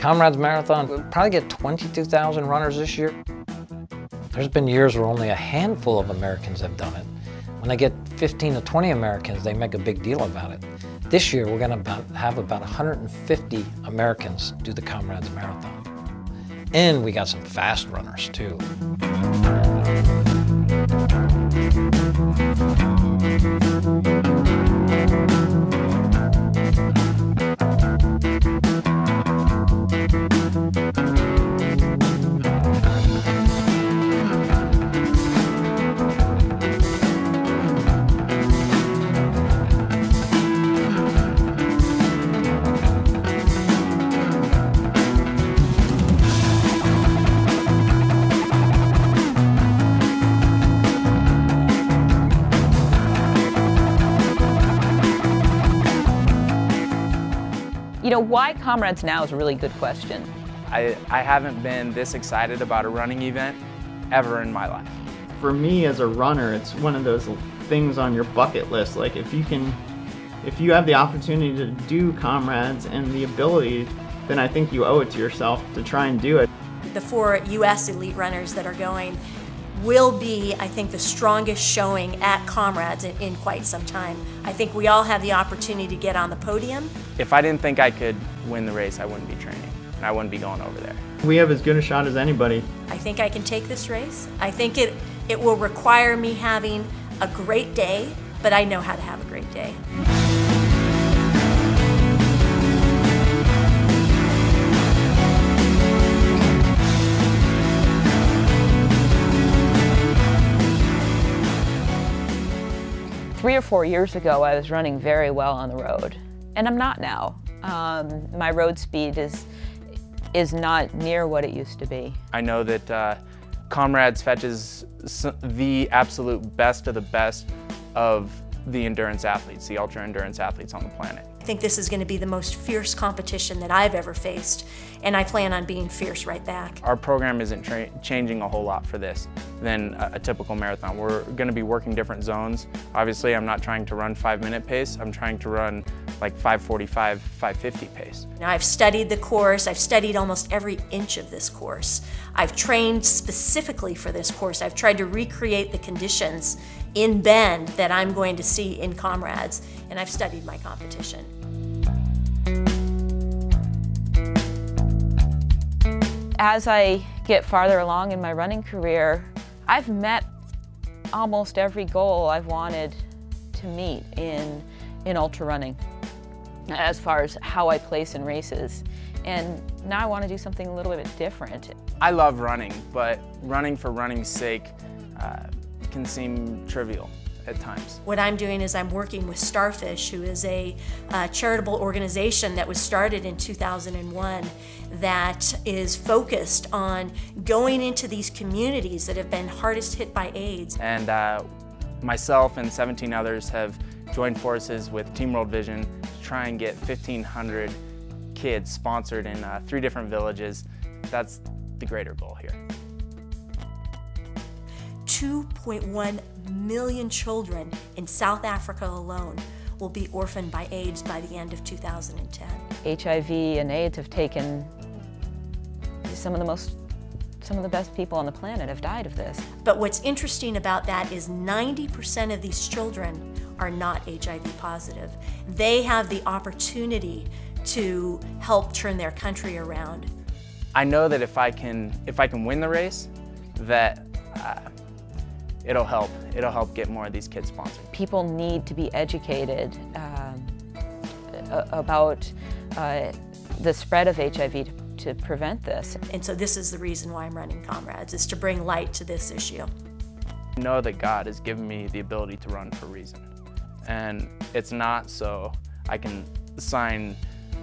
Comrades Marathon, we'll probably get 22,000 runners this year. There's been years where only a handful of Americans have done it. When they get 15 to 20 Americans, they make a big deal about it. This year, we're going to have about 150 Americans do the Comrades Marathon. And we got some fast runners, too. You know, why Comrades now is a really good question. I haven't been this excited about a running event ever in my life. For me as a runner, it's one of those things on your bucket list. Like if you have the opportunity to do Comrades and the ability, then I think you owe it to yourself to try and do it. The 4 U.S. elite runners that are going will be, I think, the strongest showing at Comrades in quite some time. I think we all have the opportunity to get on the podium. If I didn't think I could win the race, I wouldn't be training, and I wouldn't be going over there. We have as good a shot as anybody. I think I can take this race. I think it will require me having a great day, but I know how to have a great day. Three or 4 years ago, I was running very well on the road, and I'm not now. My road speed is not near what it used to be. I know that Comrades fetches the absolute best of the best of the endurance athletes, the ultra endurance athletes on the planet. I think this is going to be the most fierce competition that I've ever faced, and I plan on being fierce right back. Our program isn't changing a whole lot for this than a typical marathon. We're going to be working different zones. Obviously, I'm not trying to run 5-minute pace. I'm trying to run like 5:45, 5:50 pace. Now, I've studied the course. I've studied almost every inch of this course. I've trained specifically for this course. I've tried to recreate the conditions in Bend that I'm going to see in Comrades, and I've studied my competition. As I get farther along in my running career, I've met almost every goal I've wanted to meet in ultra running, as far as how I place in races. And now I want to do something a little bit different. I love running, but running for running's sake can seem trivial at times. What I'm doing is I'm working with Starfish, who is a charitable organization that was started in 2001 that is focused on going into these communities that have been hardest hit by AIDS. And myself and 17 others have joined forces with Team World Vision to try and get 1,500 kids sponsored in 3 different villages. That's the greater goal here. 2.1 million children in South Africa alone will be orphaned by AIDS by the end of 2010. HIV and AIDS have taken some of the best people on the planet have died of this. But what's interesting about that is 90% of these children are not HIV positive. They have the opportunity to help turn their country around. I know that if I can win the race, that it'll help get more of these kids sponsored. People need to be educated about the spread of HIV to prevent this. And so this is the reason why I'm running Comrades, is to bring light to this issue. I know that God has given me the ability to run for a reason. And it's not so I can sign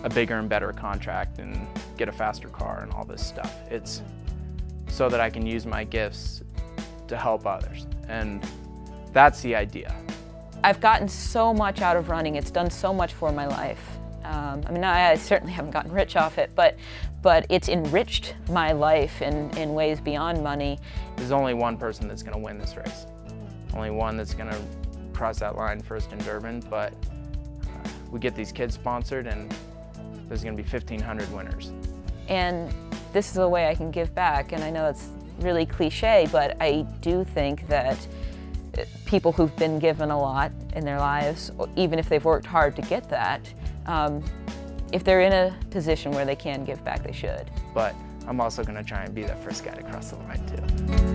a bigger and better contract and get a faster car and all this stuff. It's so that I can use my gifts to help others. And that's the idea. I've gotten so much out of running. It's done so much for my life. I mean, I certainly haven't gotten rich off it, but it's enriched my life in ways beyond money. There's only one person that's going to win this race. Only one that's going to cross that line first in Durban, but we get these kids sponsored and there's going to be 1,500 winners. and this is a way I can give back. And I know it's really cliche, but I do think that people who've been given a lot in their lives, even if they've worked hard to get that, if they're in a position where they can give back, they should. But I'm also going to try and be that first guy to cross the line too.